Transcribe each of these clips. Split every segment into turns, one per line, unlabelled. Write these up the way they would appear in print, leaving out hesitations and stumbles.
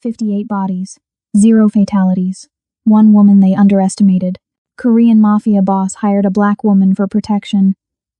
58 bodies, 0 fatalities. One woman they underestimated. Korean Mafia boss hired a black woman for protection.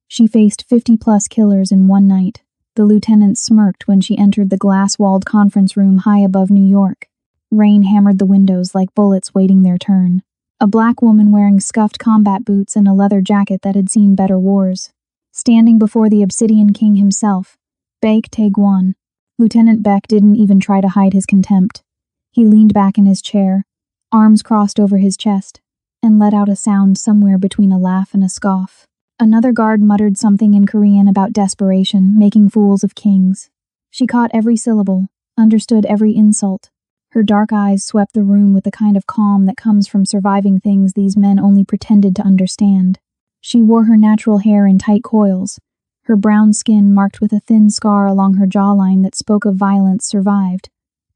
She faced 50-plus killers in one night. The lieutenant smirked when she entered the glass-walled conference room high above New York. Rain hammered the windows like bullets waiting their turn. A black woman wearing scuffed combat boots and a leather jacket that had seen better wars. Standing before the Obsidian King himself, Baek Tae-gwan. Lieutenant Baek didn't even try to hide his contempt. He leaned back in his chair, arms crossed over his chest, and let out a sound somewhere between a laugh and a scoff. Another guard muttered something in Korean about desperation, making fools of kings. She caught every syllable, understood every insult. Her dark eyes swept the room with the kind of calm that comes from surviving things these men only pretended to understand. She wore her natural hair in tight coils, her brown skin marked with a thin scar along her jawline that spoke of violence survived,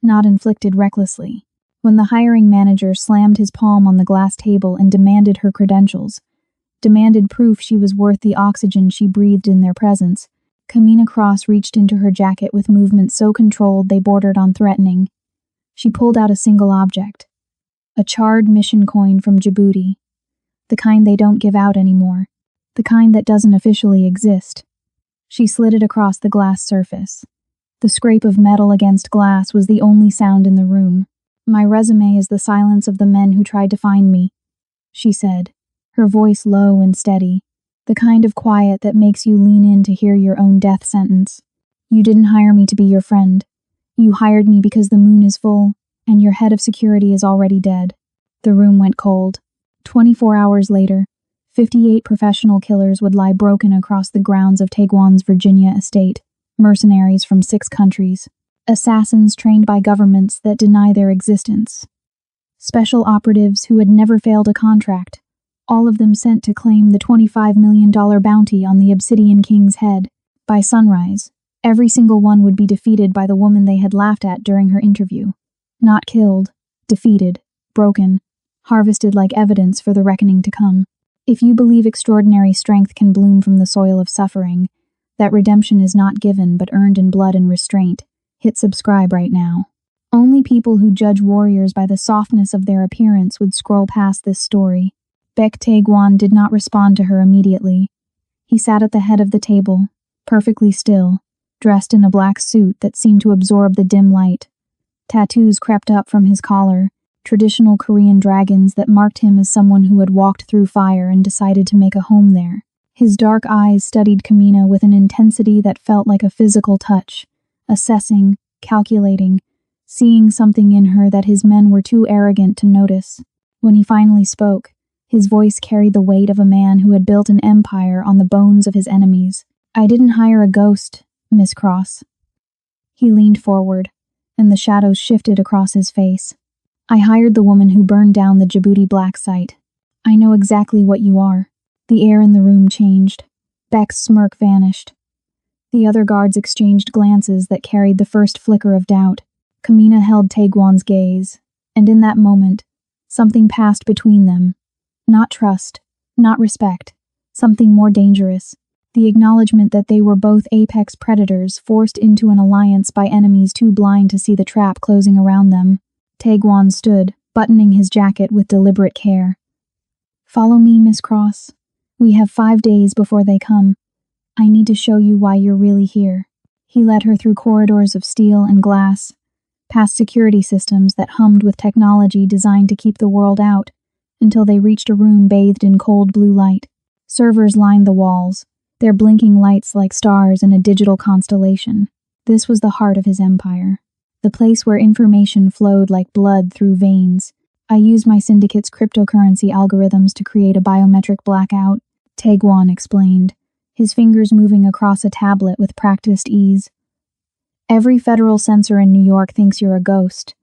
not inflicted recklessly. When the hiring manager slammed his palm on the glass table and demanded her credentials, demanded proof she was worth the oxygen she breathed in their presence, Kamina Cross reached into her jacket with movements so controlled they bordered on threatening. She pulled out a single object. A charred mission coin from Djibouti. The kind they don't give out anymore. The kind that doesn't officially exist. She slid it across the glass surface. The scrape of metal against glass was the only sound in the room. "My resume is the silence of the men who tried to find me," she said, her voice low and steady, the kind of quiet that makes you lean in to hear your own death sentence. "You didn't hire me to be your friend. You hired me because the moon is full, and your head of security is already dead." The room went cold. 24 hours later, 58 professional killers would lie broken across the grounds of Tae-gwan's Virginia estate, mercenaries from 6 countries, assassins trained by governments that deny their existence, special operatives who had never failed a contract, all of them sent to claim the $25 million bounty on the Obsidian King's head. By sunrise, every single one would be defeated by the woman they had laughed at during her interview. Not killed, defeated, broken, harvested like evidence for the reckoning to come. If you believe extraordinary strength can bloom from the soil of suffering, that redemption is not given but earned in blood and restraint, hit subscribe right now. Only people who judge warriors by the softness of their appearance would scroll past this story. Baek Tae-gwan did not respond to her immediately. He sat at the head of the table, perfectly still, dressed in a black suit that seemed to absorb the dim light. Tattoos crept up from his collar, traditional Korean dragons that marked him as someone who had walked through fire and decided to make a home there. His dark eyes studied Kamina with an intensity that felt like a physical touch, assessing, calculating, seeing something in her that his men were too arrogant to notice. When he finally spoke, his voice carried the weight of a man who had built an empire on the bones of his enemies. "I didn't hire a ghost, Miss Cross." He leaned forward, and the shadows shifted across his face. "I hired the woman who burned down the Djibouti black site. I know exactly what you are." The air in the room changed. Beck's smirk vanished. The other guards exchanged glances that carried the first flicker of doubt. Kamina held Tae-gwan's gaze, and in that moment, something passed between them. Not trust, not respect, something more dangerous. The acknowledgement that they were both apex predators forced into an alliance by enemies too blind to see the trap closing around them. Tae-gwan stood, buttoning his jacket with deliberate care. "Follow me, Miss Cross. We have 5 days before they come. I need to show you why you're really here." He led her through corridors of steel and glass, past security systems that hummed with technology designed to keep the world out, until they reached a room bathed in cold blue light. Servers lined the walls, their blinking lights like stars in a digital constellation. This was the heart of his empire, the place where information flowed like blood through veins. "I used my syndicate's cryptocurrency algorithms to create a biometric blackout," Tae-gwan explained, his fingers moving across a tablet with practiced ease. "Every federal censor in New York thinks you're a ghost.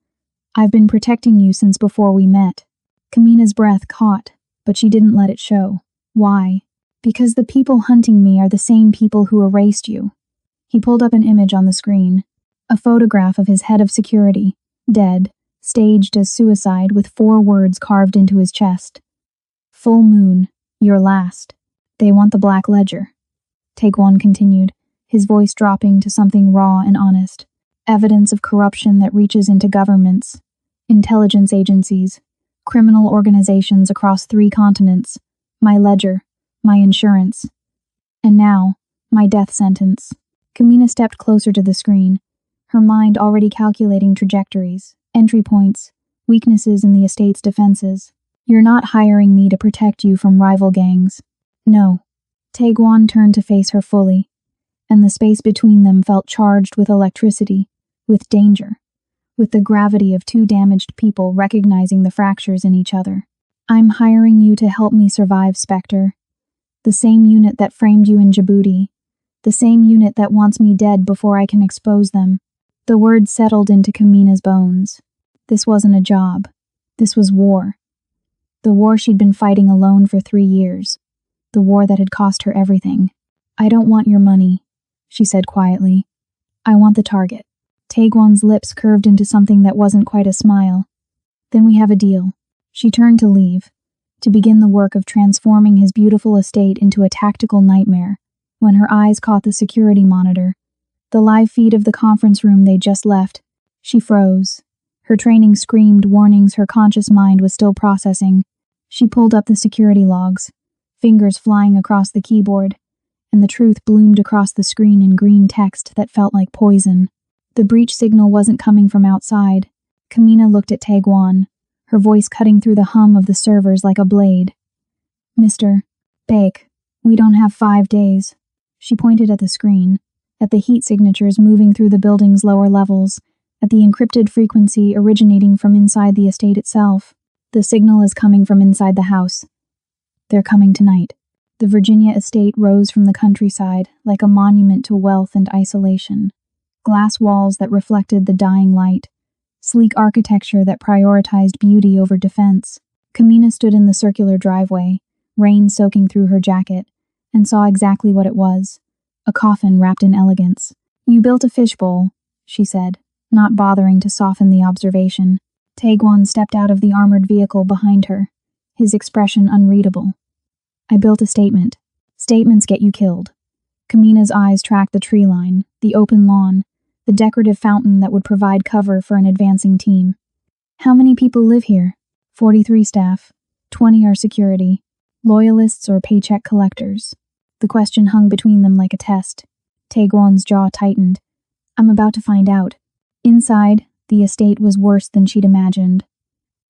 I've been protecting you since before we met." Kamina's breath caught, but she didn't let it show. "Why?" "Because the people hunting me are the same people who erased you." He pulled up an image on the screen, a photograph of his head of security, dead, staged as suicide with 4 words carved into his chest. "Full moon, your last. They want the Black Ledger." Tae-gwan continued, his voice dropping to something raw and honest. Evidence of corruption that reaches into governments, intelligence agencies, criminal organizations across 3 continents, my ledger, my insurance, and now, my death sentence. Kamina stepped closer to the screen, her mind already calculating trajectories, entry points, weaknesses in the estate's defenses. You're not hiring me to protect you from rival gangs. No. Taekwon turned to face her fully, and the space between them felt charged with electricity, with danger, with the gravity of 2 damaged people recognizing the fractures in each other. I'm hiring you to help me survive, Spectre. The same unit that framed you in Djibouti, the same unit that wants me dead before I can expose them. The words settled into Kamina's bones. This wasn't a job. This was war. The war she'd been fighting alone for 3 years. The war that had cost her everything. I don't want your money, she said quietly. I want the target. Taekwon's lips curved into something that wasn't quite a smile. Then we have a deal. She turned to leave, to begin the work of transforming his beautiful estate into a tactical nightmare, when her eyes caught the security monitor, the live feed of the conference room they'd just left. She froze. Her training screamed warnings her conscious mind was still processing. She pulled up the security logs, fingers flying across the keyboard, and the truth bloomed across the screen in green text that felt like poison. The breach signal wasn't coming from outside. Kamina looked at Taekwon, her voice cutting through the hum of the servers like a blade. Mr. Baek, we don't have 5 days. She pointed at the screen, at the heat signatures moving through the building's lower levels, at the encrypted frequency originating from inside the estate itself. The signal is coming from inside the house. They're coming tonight. The Virginia estate rose from the countryside like a monument to wealth and isolation. Glass walls that reflected the dying light, sleek architecture that prioritized beauty over defense. Kamina stood in the circular driveway, rain soaking through her jacket, and saw exactly what it was. A coffin wrapped in elegance. You built a fishbowl, she said, not bothering to soften the observation. Taekwon stepped out of the armored vehicle behind her, his expression unreadable. I built a statement. Statements get you killed. Kamina's eyes tracked the tree line, the open lawn, the decorative fountain that would provide cover for an advancing team. How many people live here? 43 staff. 20 are security. Loyalists or paycheck collectors. The question hung between them like a test. Taekwon's jaw tightened. I'm about to find out. Inside, the estate was worse than she'd imagined.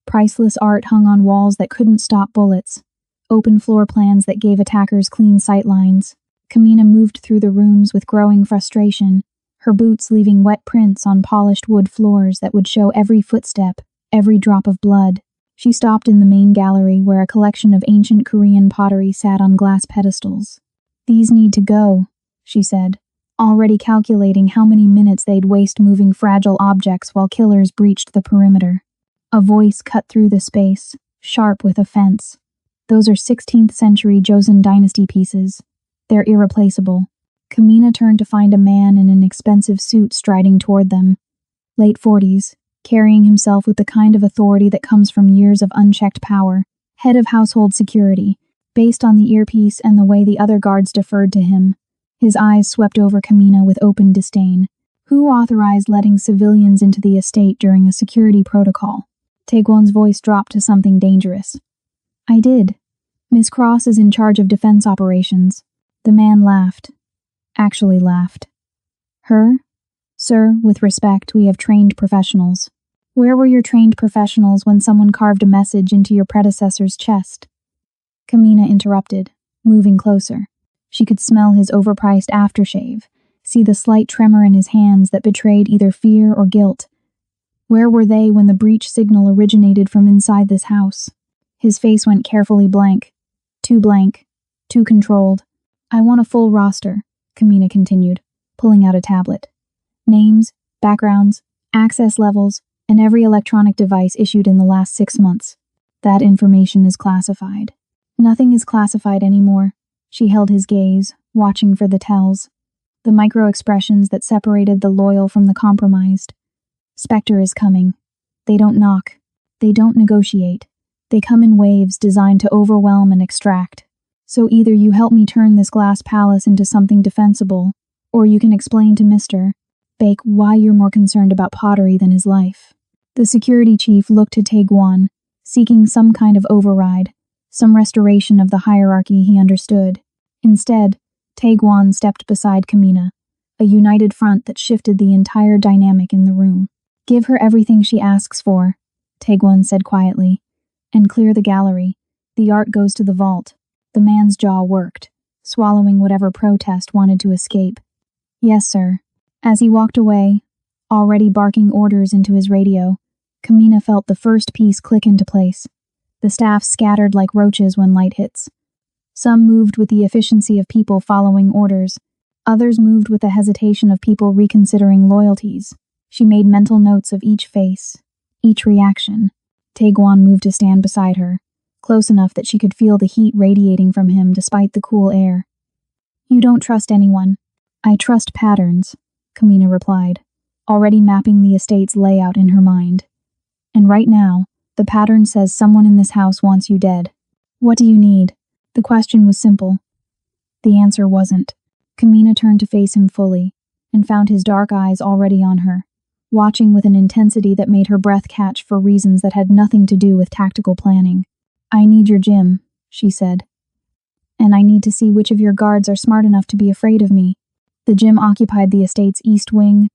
Priceless art hung on walls that couldn't stop bullets. Open floor plans that gave attackers clean sight lines. Kamina moved through the rooms with growing frustration, her boots leaving wet prints on polished wood floors that would show every footstep, every drop of blood. She stopped in the main gallery where a collection of ancient Korean pottery sat on glass pedestals. These need to go, she said, already calculating how many minutes they'd waste moving fragile objects while killers breached the perimeter. A voice cut through the space, sharp with offense. Those are 16th century Joseon dynasty pieces. They're irreplaceable. Kamina turned to find a man in an expensive suit striding toward them. Late 40s, carrying himself with the kind of authority that comes from years of unchecked power, head of household security, based on the earpiece and the way the other guards deferred to him. His eyes swept over Kamina with open disdain. Who authorized letting civilians into the estate during a security protocol? Taekwon's voice dropped to something dangerous. I did. Miss Cross is in charge of defense operations. The man laughed. Actually laughed. Her? Sir, with respect, we have trained professionals. Where were your trained professionals when someone carved a message into your predecessor's chest? Kamina interrupted, moving closer. She could smell his overpriced aftershave, see the slight tremor in his hands that betrayed either fear or guilt. Where were they when the breach signal originated from inside this house? His face went carefully blank. Too controlled. I want a full roster, Kamina continued, pulling out a tablet. Names, backgrounds, access levels, and every electronic device issued in the last 6 months. That information is classified. Nothing is classified anymore. She held his gaze, watching for the tells. The micro-expressions that separated the loyal from the compromised. Spectre is coming. They don't knock. They don't negotiate. They come in waves designed to overwhelm and extract. So either you help me turn this glass palace into something defensible, or you can explain to Mr. Bake, why you're more concerned about pottery than his life. The security chief looked to Taekwon, seeking some kind of override, some restoration of the hierarchy he understood. Instead, Taekwon stepped beside Kamina, a united front that shifted the entire dynamic in the room. Give her everything she asks for, Taekwon said quietly, and clear the gallery. The art goes to the vault. The man's jaw worked, swallowing whatever protest wanted to escape. Yes, sir. As he walked away, already barking orders into his radio, Kamina felt the first piece click into place. The staff scattered like roaches when light hits. Some moved with the efficiency of people following orders. Others moved with the hesitation of people reconsidering loyalties. She made mental notes of each face, each reaction. Taekwon moved to stand beside her, close enough that she could feel the heat radiating from him despite the cool air. You don't trust anyone. I trust patterns, Kamina replied, already mapping the estate's layout in her mind. And right now, the pattern says someone in this house wants you dead. What do you need? The question was simple. The answer wasn't. Kamina turned to face him fully, and found his dark eyes already on her, watching with an intensity that made her breath catch for reasons that had nothing to do with tactical planning. I need your gym, she said. And I need to see which of your guards are smart enough to be afraid of me. The gym occupied the estate's east wing,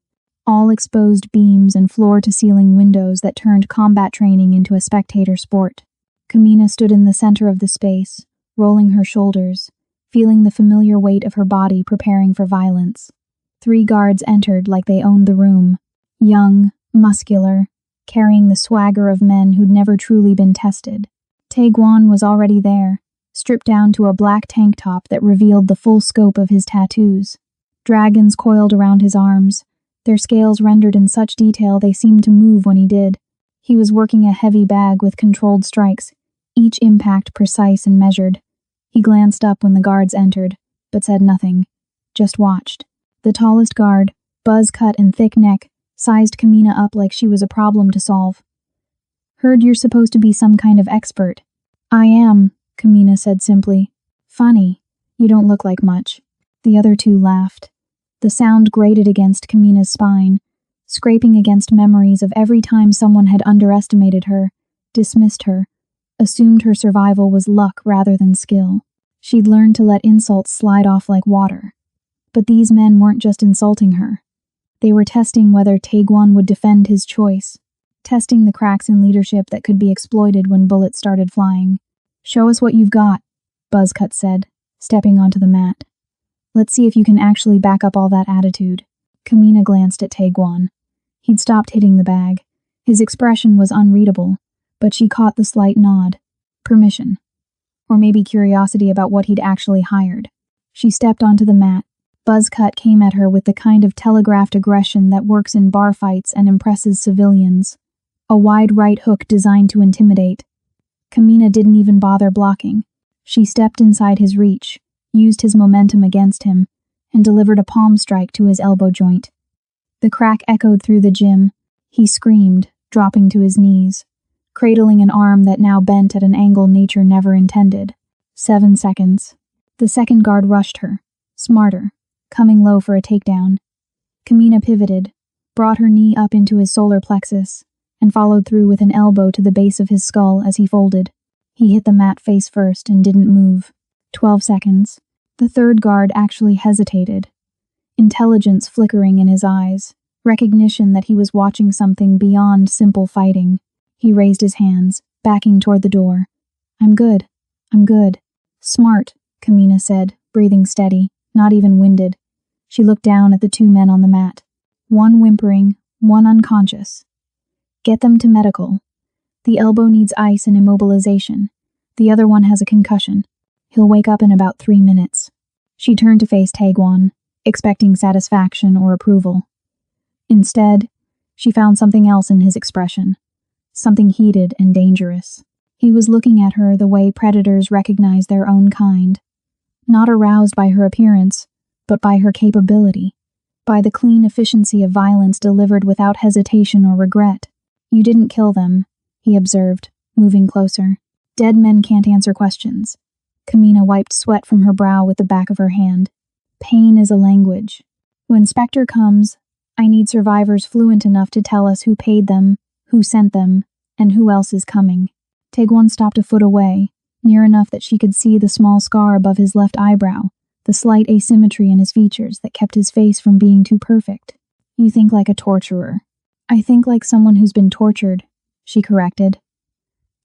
all exposed beams and floor-to-ceiling windows that turned combat training into a spectator sport. Kamina stood in the center of the space, rolling her shoulders, feeling the familiar weight of her body preparing for violence. 3 guards entered like they owned the room, young, muscular, carrying the swagger of men who'd never truly been tested. Taekwon was already there, stripped down to a black tank top that revealed the full scope of his tattoos. Dragons coiled around his arms, their scales rendered in such detail they seemed to move when he did. He was working a heavy bag with controlled strikes, each impact precise and measured. He glanced up when the guards entered, but said nothing, just watched. The tallest guard, buzz cut and thick neck, sized Kamina up like she was a problem to solve. Heard you're supposed to be some kind of expert. I am, Kamina said simply. Funny, you don't look like much. The other 2 laughed. The sound grated against Kamina's spine, scraping against memories of every time someone had underestimated her, dismissed her, assumed her survival was luck rather than skill. She'd learned to let insults slide off like water. But these men weren't just insulting her. They were testing whether Taekwon would defend his choice, testing the cracks in leadership that could be exploited when bullets started flying. Show us what you've got, Buzzcut said, stepping onto the mat. Let's see if you can actually back up all that attitude. Kamina glanced at Taekwon. He'd stopped hitting the bag. His expression was unreadable, but she caught the slight nod. Permission. Or maybe curiosity about what he'd actually hired. She stepped onto the mat. Buzzcut came at her with the kind of telegraphed aggression that works in bar fights and impresses civilians. A wide right hook designed to intimidate. Kamina didn't even bother blocking. She stepped inside his reach, used his momentum against him, and delivered a palm strike to his elbow joint. The crack echoed through the gym. He screamed, dropping to his knees, cradling an arm that now bent at an angle nature never intended. 7 seconds. The second guard rushed her, smarter, coming low for a takedown. Kamina pivoted, brought her knee up into his solar plexus, and followed through with an elbow to the base of his skull as he folded. He hit the mat face first and didn't move. 12 seconds. The third guard actually hesitated. Intelligence flickering in his eyes, recognition that he was watching something beyond simple fighting. He raised his hands, backing toward the door. I'm good. Smart, Kamina said, breathing steady, not even winded. She looked down at the 2 men on the mat. One whimpering, one unconscious. Get them to medical. The elbow needs ice and immobilization. The other one has a concussion. He'll wake up in about 3 minutes. She turned to face Taekwon, expecting satisfaction or approval. Instead, she found something else in his expression. Something heated and dangerous. He was looking at her the way predators recognize their own kind. Not aroused by her appearance, but by her capability. By the clean efficiency of violence delivered without hesitation or regret. You didn't kill them, he observed, moving closer. Dead men can't answer questions. Kamina wiped sweat from her brow with the back of her hand. Pain is a language. When Spectre comes, I need survivors fluent enough to tell us who paid them, who sent them, and who else is coming. Taegwon stopped a foot away, near enough that she could see the small scar above his left eyebrow, the slight asymmetry in his features that kept his face from being too perfect. You think like a torturer. I think like someone who's been tortured, she corrected.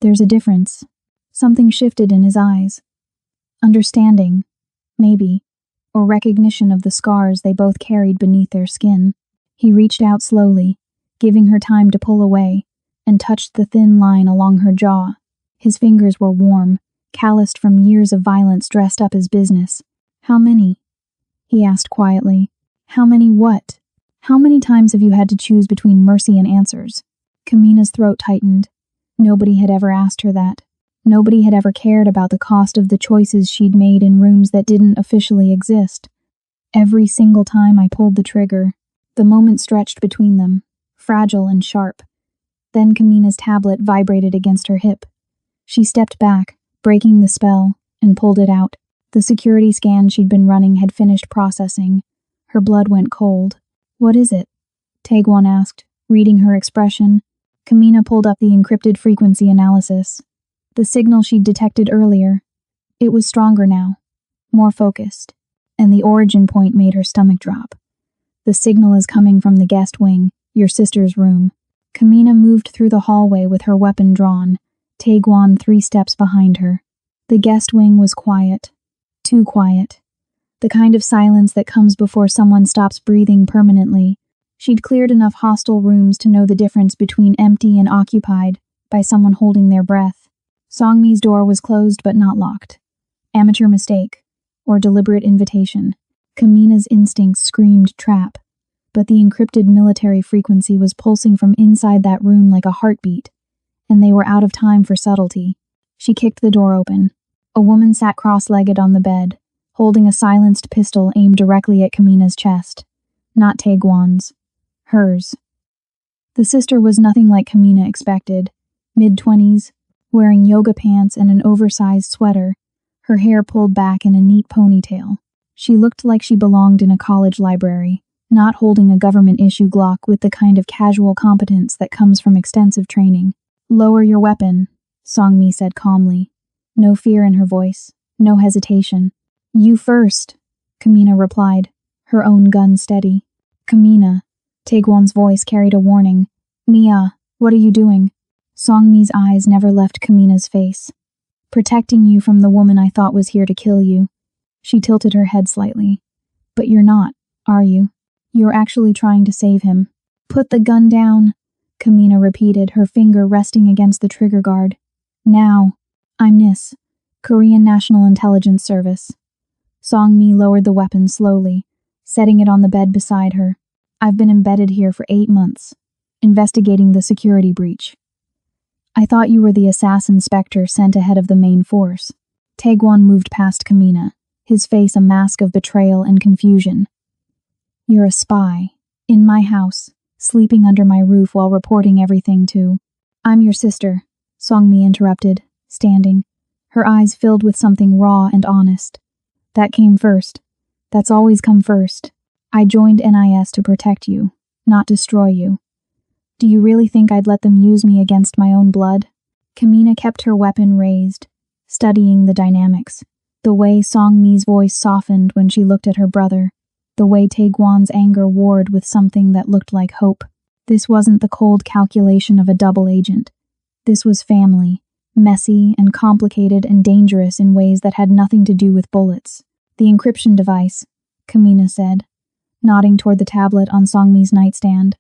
There's a difference. Something shifted in his eyes. Understanding, maybe, or recognition of the scars they both carried beneath their skin. He reached out slowly, giving her time to pull away, and touched the thin line along her jaw. His fingers were warm, calloused from years of violence dressed up as business. How many? He asked quietly. How many what? How many times have you had to choose between mercy and answers? Kamina's throat tightened. Nobody had ever asked her that. Nobody had ever cared about the cost of the choices she'd made in rooms that didn't officially exist. Every single time I pulled the trigger, the moment stretched between them, fragile and sharp. Then Kamina's tablet vibrated against her hip. She stepped back, breaking the spell, and pulled it out. The security scan she'd been running had finished processing. Her blood went cold. What is it? Taegwon asked, reading her expression. Kamina pulled up the encrypted frequency analysis. The signal she'd detected earlier. It was stronger now, more focused, and the origin point made her stomach drop. The signal is coming from the guest wing, your sister's room. Kamina moved through the hallway with her weapon drawn, Taegwon 3 steps behind her. The guest wing was quiet. Too quiet. The kind of silence that comes before someone stops breathing permanently. She'd cleared enough hostile rooms to know the difference between empty and occupied by someone holding their breath. Songmi's door was closed but not locked. Amateur mistake, or deliberate invitation. Kamina's instincts screamed trap, but the encrypted military frequency was pulsing from inside that room like a heartbeat, and they were out of time for subtlety. She kicked the door open. A woman sat cross-legged on the bed, holding a silenced pistol aimed directly at Kamina's chest. Not Taegwon's. Hers. The sister was nothing like Kamina expected. Mid-20s, wearing yoga pants and an oversized sweater, her hair pulled back in a neat ponytail. She looked like she belonged in a college library, not holding a government-issue Glock with the kind of casual competence that comes from extensive training. Lower your weapon, Songmi said calmly. No fear in her voice, no hesitation. You first, Kamina replied, her own gun steady. Kamina, Taegwon's voice carried a warning. Mia, what are you doing? Songmi's eyes never left Kamina's face. Protecting you from the woman I thought was here to kill you. She tilted her head slightly. But you're not, are you? You're actually trying to save him. Put the gun down, Kamina repeated, her finger resting against the trigger guard. Now. I'm NIS, Korean National Intelligence Service. Songmi lowered the weapon slowly, setting it on the bed beside her. I've been embedded here for 8 months, investigating the security breach. I thought you were the assassin Spectre sent ahead of the main force. Taegwon moved past Kamina, his face a mask of betrayal and confusion. You're a spy, in my house, sleeping under my roof while reporting everything to... I'm your sister, Songmi interrupted, standing, her eyes filled with something raw and honest. That came first. That's always come first. I joined NIS to protect you, not destroy you. Do you really think I'd let them use me against my own blood? Kamina kept her weapon raised, studying the dynamics. The way Songmi's voice softened when she looked at her brother. The way Taegwon's anger warred with something that looked like hope. This wasn't the cold calculation of a double agent. This was family. Messy and complicated and dangerous in ways that had nothing to do with bullets. The encryption device, Kamina said, nodding toward the tablet on Songmi's nightstand.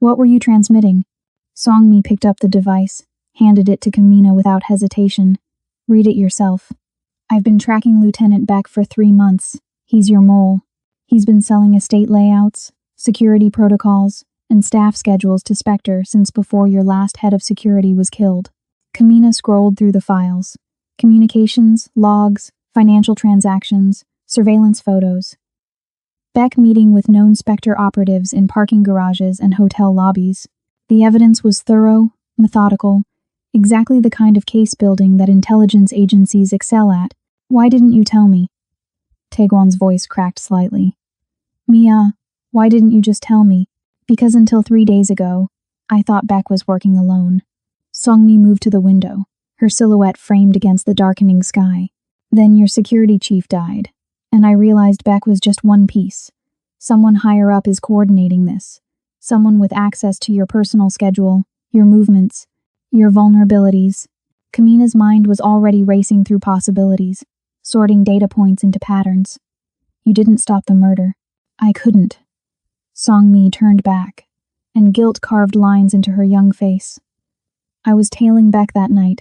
What were you transmitting? Songmi picked up the device, handed it to Kamina without hesitation. Read it yourself. I've been tracking Lieutenant Beck for 3 months. He's your mole. He's been selling estate layouts, security protocols, and staff schedules to Spectre since before your last head of security was killed. Kamina scrolled through the files. Communications, logs, financial transactions, surveillance photos. Beck meeting with known Spectre operatives in parking garages and hotel lobbies. The evidence was thorough, methodical, exactly the kind of case building that intelligence agencies excel at. Why didn't you tell me? Taegwon's voice cracked slightly. Mia, Why didn't you just tell me? Because until 3 days ago, I thought Beck was working alone. Songmi moved to the window, her silhouette framed against the darkening sky. Then your security chief died, and I realized Beck was just one piece. Someone higher up is coordinating this. Someone with access to your personal schedule, your movements, your vulnerabilities. Kamina's mind was already racing through possibilities, sorting data points into patterns. You didn't stop the murder. I couldn't. Songmi turned back, and guilt carved lines into her young face. I was tailing Beck that night.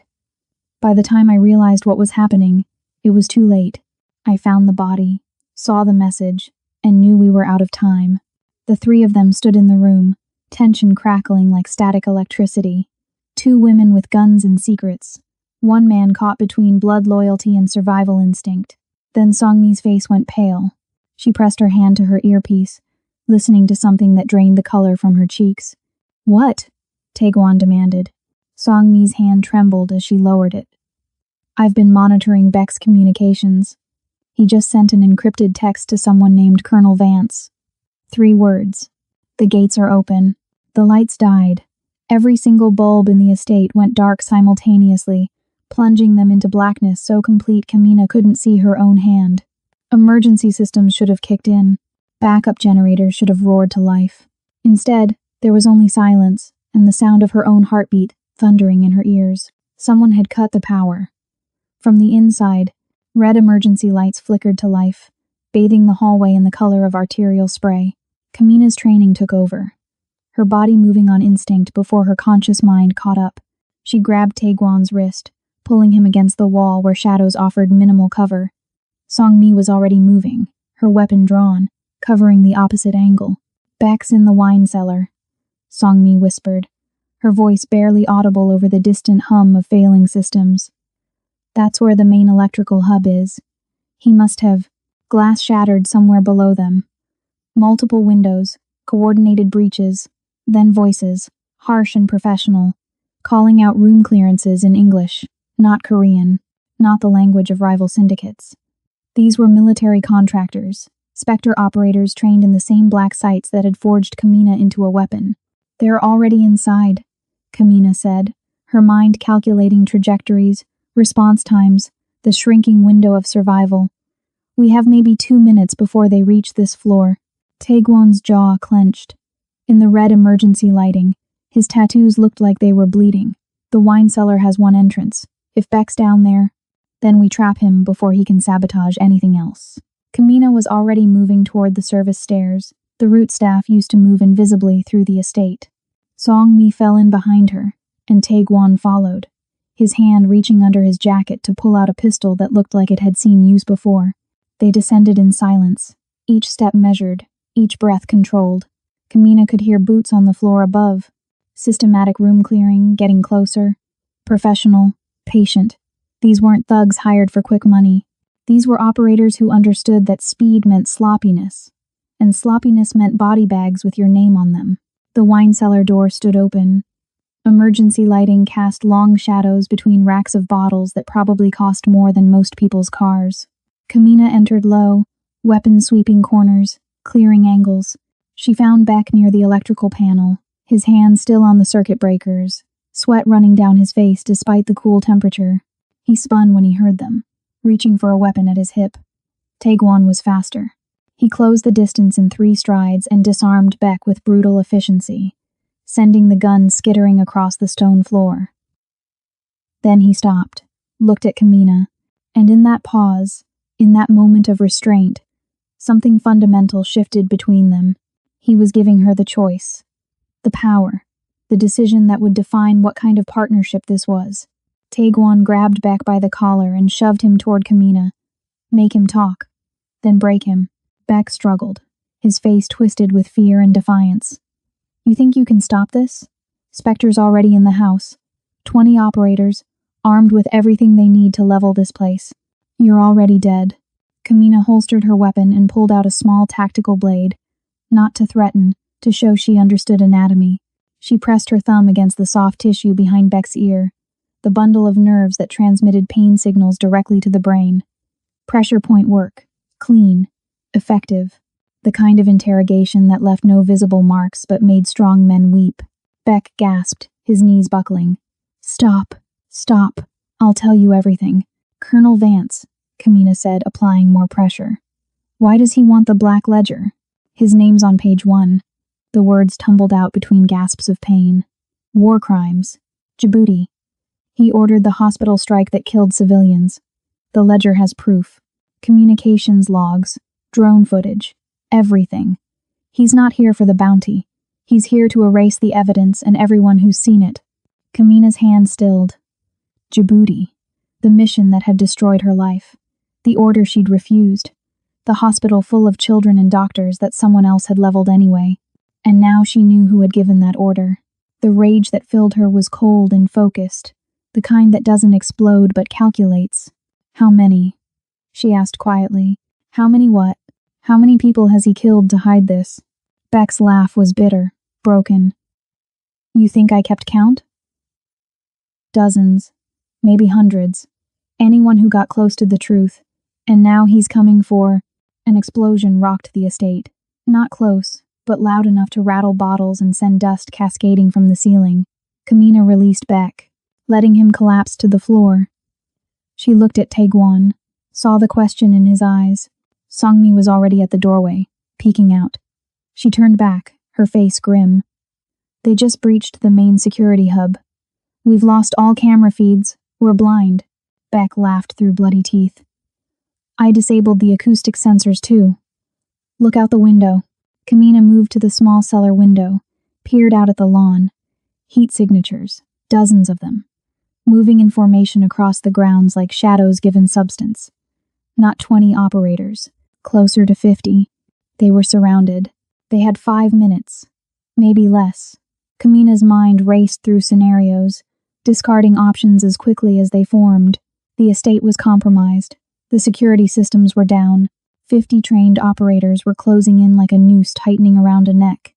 By the time I realized what was happening, it was too late. I found the body, saw the message, and knew we were out of time. The three of them stood in the room, tension crackling like static electricity. Two women with guns and secrets. One man caught between blood loyalty and survival instinct. Then Songmi's face went pale. She pressed her hand to her earpiece, listening to something that drained the color from her cheeks. What? Taegwon demanded. Songmi's hand trembled as she lowered it. I've been monitoring Beck's communications. He just sent an encrypted text to someone named Colonel Vance. 3 words. The gates are open. The lights died. Every single bulb in the estate went dark simultaneously, plunging them into blackness so complete Kamina couldn't see her own hand. Emergency systems should have kicked in. Backup generators should have roared to life. Instead, there was only silence, and the sound of her own heartbeat thundering in her ears. Someone had cut the power. From the inside, red emergency lights flickered to life, bathing the hallway in the color of arterial spray. Kamina's training took over, her body moving on instinct before her conscious mind caught up. She grabbed Taegwon's wrist, pulling him against the wall where shadows offered minimal cover. Songmi was already moving, her weapon drawn, covering the opposite angle. Beck's in the wine cellar, Songmi whispered, her voice barely audible over the distant hum of failing systems. That's where the main electrical hub is. He must have. Glass shattered somewhere below them. Multiple windows, coordinated breaches, then voices, harsh and professional, calling out room clearances in English, not Korean, not the language of rival syndicates. These were military contractors, Spectre operators trained in the same black sites that had forged Kamina into a weapon. They're already inside, Kamina said, her mind calculating trajectories, response times, the shrinking window of survival. We have maybe 2 minutes before they reach this floor. Taegwon's jaw clenched. In the red emergency lighting, his tattoos looked like they were bleeding. The wine cellar has one entrance. If Beck's down there, then we trap him before he can sabotage anything else. Kamina was already moving toward the service stairs. The root staff used to move invisibly through the estate. Songmi fell in behind her, and Taegwon followed, his hand reaching under his jacket to pull out a pistol that looked like it had seen use before. They descended in silence, each step measured, each breath controlled. Kamina could hear boots on the floor above. Systematic room clearing, getting closer. Professional, patient. These weren't thugs hired for quick money. These were operators who understood that speed meant sloppiness, and sloppiness meant body bags with your name on them. The wine cellar door stood open. Emergency lighting cast long shadows between racks of bottles that probably cost more than most people's cars. Kamina entered low, weapon sweeping corners, clearing angles. She found Beck near the electrical panel, his hands still on the circuit breakers, sweat running down his face despite the cool temperature. He spun when he heard them, reaching for a weapon at his hip. Taegwon was faster. He closed the distance in 3 strides and disarmed Beck with brutal efficiency, sending the gun skittering across the stone floor. Then he stopped, looked at Kamina, and in that pause, in that moment of restraint, something fundamental shifted between them. He was giving her the choice, the power, the decision that would define what kind of partnership this was. Taegwon grabbed Beck by the collar and shoved him toward Kamina. Make him talk, then break him. Beck struggled, his face twisted with fear and defiance. You think you can stop this? Spectre's already in the house. 20 operators, armed with everything they need to level this place. You're already dead. Kamina holstered her weapon and pulled out a small tactical blade, not to threaten, to show she understood anatomy. She pressed her thumb against the soft tissue behind Beck's ear, the bundle of nerves that transmitted pain signals directly to the brain. Pressure point work. Clean. Effective. The kind of interrogation that left no visible marks but made strong men weep. Beck gasped, his knees buckling. Stop. Stop. I'll tell you everything. Colonel Vance, Kamina said, applying more pressure. Why does he want the Black Ledger? His name's on page 1. The words tumbled out between gasps of pain. War crimes. Djibouti. He ordered the hospital strike that killed civilians. The ledger has proof. Communications logs. Drone footage. Everything. He's not here for the bounty. He's here to erase the evidence and everyone who's seen it. Kamina's hand stilled. Djibouti. The mission that had destroyed her life. The order she'd refused. The hospital full of children and doctors that someone else had leveled anyway. And now she knew who had given that order. The rage that filled her was cold and focused, the kind that doesn't explode but calculates. How many? She asked quietly. How many what? How many people has he killed to hide this? Beck's laugh was bitter, broken. You think I kept count? Dozens, maybe hundreds. Anyone who got close to the truth. And now he's coming for... An explosion rocked the estate. Not close, but loud enough to rattle bottles and send dust cascading from the ceiling. Kamina released Beck, letting him collapse to the floor. She looked at Taegwon, saw the question in his eyes. Songmi was already at the doorway, peeking out. She turned back, her face grim. They just breached the main security hub. We've lost all camera feeds. We're blind. Beck laughed through bloody teeth. I disabled the acoustic sensors too. Look out the window. Kamina moved to the small cellar window, peered out at the lawn. Heat signatures, dozens of them, moving in formation across the grounds like shadows given substance. Not 20 operators, closer to 50. They were surrounded. They had 5 minutes, maybe less. Kamina's mind raced through scenarios, discarding options as quickly as they formed. The estate was compromised. The security systems were down. 50 trained operators were closing in like a noose tightening around a neck.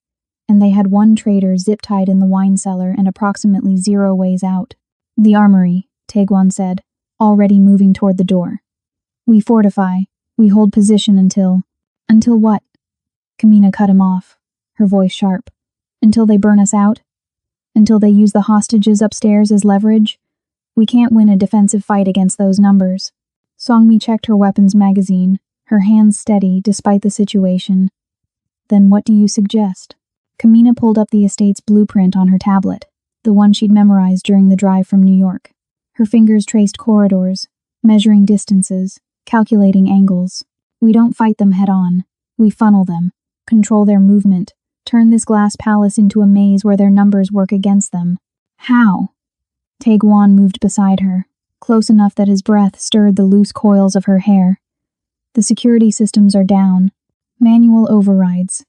And they had one traitor zip-tied in the wine cellar and approximately 0 ways out. The armory, Taegwon said, already moving toward the door. We fortify. We hold position until... Until what? Kamina cut him off, her voice sharp. Until they burn us out? Until they use the hostages upstairs as leverage? We can't win a defensive fight against those numbers. Songmi checked her weapons magazine, her hands steady despite the situation. Then what do you suggest? Kamina pulled up the estate's blueprint on her tablet, the one she'd memorized during the drive from New York. Her fingers traced corridors, measuring distances, calculating angles. We don't fight them head on. We funnel them, control their movement, turn this glass palace into a maze where their numbers work against them. How? Taegwon moved beside her, close enough that his breath stirred the loose coils of her hair. The security systems are down. Manual overrides.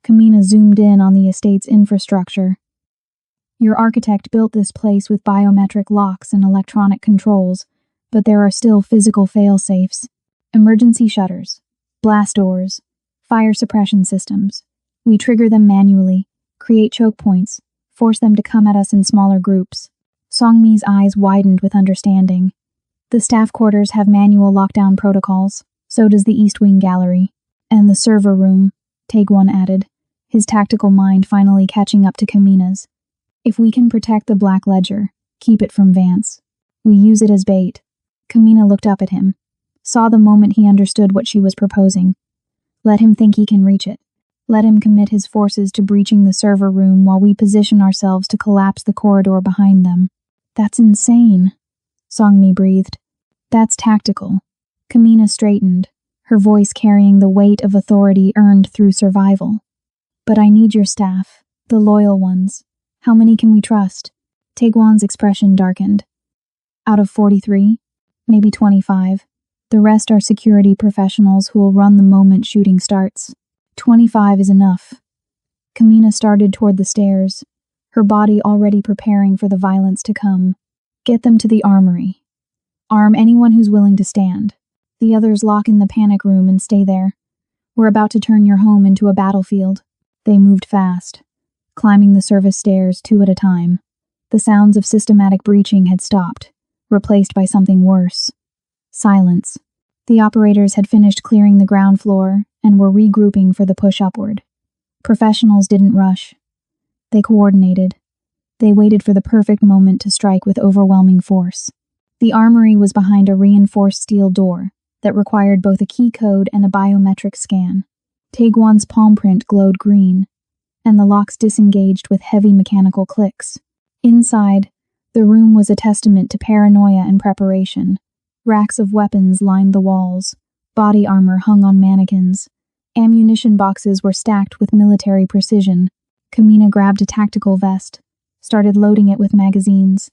Kamina zoomed in on the estate's infrastructure. Your architect built this place with biometric locks and electronic controls, but there are still physical fail-safes. Emergency shutters, blast doors, fire suppression systems. We trigger them manually, create choke points, force them to come at us in smaller groups. Songmi's eyes widened with understanding. The staff quarters have manual lockdown protocols, so does the East Wing gallery. And the server room, Taegwon added, his tactical mind finally catching up to Kamina's. If we can protect the Black Ledger, keep it from Vance. We use it as bait. Kamina looked up at him, saw the moment he understood what she was proposing. Let him think he can reach it. Let him commit his forces to breaching the server room while we position ourselves to collapse the corridor behind them. That's insane, Songmi breathed. That's tactical. Kamina straightened, her voice carrying the weight of authority earned through survival. But I need your staff, the loyal ones. How many can we trust? Taegwon's expression darkened. Out of 43, maybe 25. The rest are security professionals who will run the moment shooting starts. 25 is enough. Kamina started toward the stairs, her body already preparing for the violence to come. Get them to the armory. Arm anyone who's willing to stand. The others lock in the panic room and stay there. We're about to turn your home into a battlefield. They moved fast, climbing the service stairs 2 at a time. The sounds of systematic breaching had stopped, replaced by something worse. Silence. The operators had finished clearing the ground floor and were regrouping for the push upward. Professionals didn't rush. They coordinated. They waited for the perfect moment to strike with overwhelming force. The armory was behind a reinforced steel door that required both a key code and a biometric scan. Taekwon's palm print glowed green, and the locks disengaged with heavy mechanical clicks. Inside, the room was a testament to paranoia and preparation. Racks of weapons lined the walls, body armor hung on mannequins. Ammunition boxes were stacked with military precision. Kamina grabbed a tactical vest, started loading it with magazines.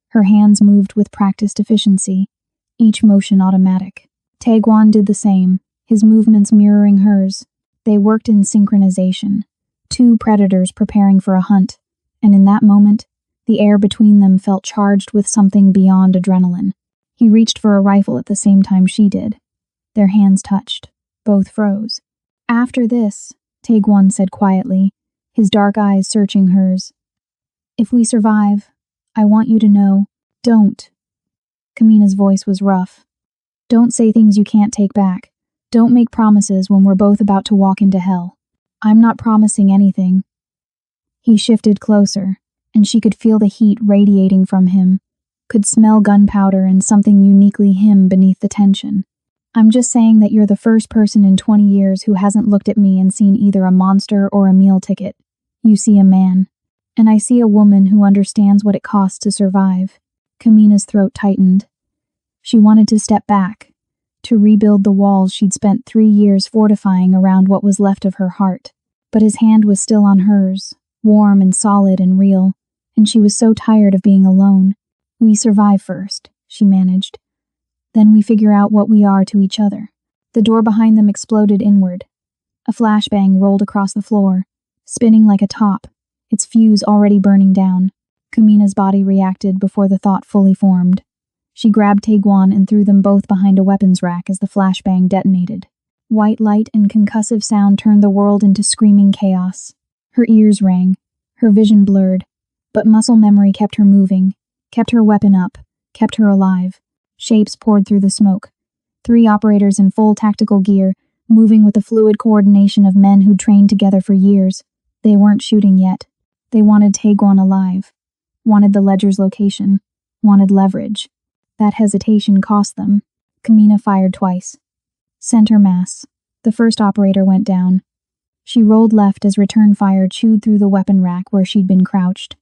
Her hands moved with practiced efficiency, each motion automatic. Taekwon did the same, his movements mirroring hers. They worked in synchronization, two predators preparing for a hunt, and in that moment, the air between them felt charged with something beyond adrenaline. He reached for a rifle at the same time she did. Their hands touched. Both froze. "After this," Taekwon said quietly, his dark eyes searching hers, "if we survive, I want you to know, don't." Kamina's voice was rough. "Don't say things you can't take back. Don't make promises when we're both about to walk into hell. I'm not promising anything." He shifted closer, and she could feel the heat radiating from him, could smell gunpowder and something uniquely him beneath the tension. "I'm just saying that you're the first person in 20 years who hasn't looked at me and seen either a monster or a meal ticket. You see a man. And I see a woman who understands what it costs to survive." Kamina's throat tightened. She wanted to step back, to rebuild the walls she'd spent 3 years fortifying around what was left of her heart. But his hand was still on hers, warm and solid and real, and she was so tired of being alone. "We survive first," she managed. "Then we figure out what we are to each other." The door behind them exploded inward. A flashbang rolled across the floor, spinning like a top, its fuse already burning down. Kamina's body reacted before the thought fully formed. She grabbed Taekwon and threw them both behind a weapons rack as the flashbang detonated. White light and concussive sound turned the world into screaming chaos. Her ears rang, her vision blurred, but muscle memory kept her moving, kept her weapon up, kept her alive. Shapes poured through the smoke. 3 operators in full tactical gear, moving with the fluid coordination of men who'd trained together for years. They weren't shooting yet. They wanted Taekwon alive, wanted the ledger's location, wanted leverage. That hesitation cost them. Kamina fired twice. Center mass. The first operator went down. She rolled left as return fire chewed through the weapon rack where she'd been crouched,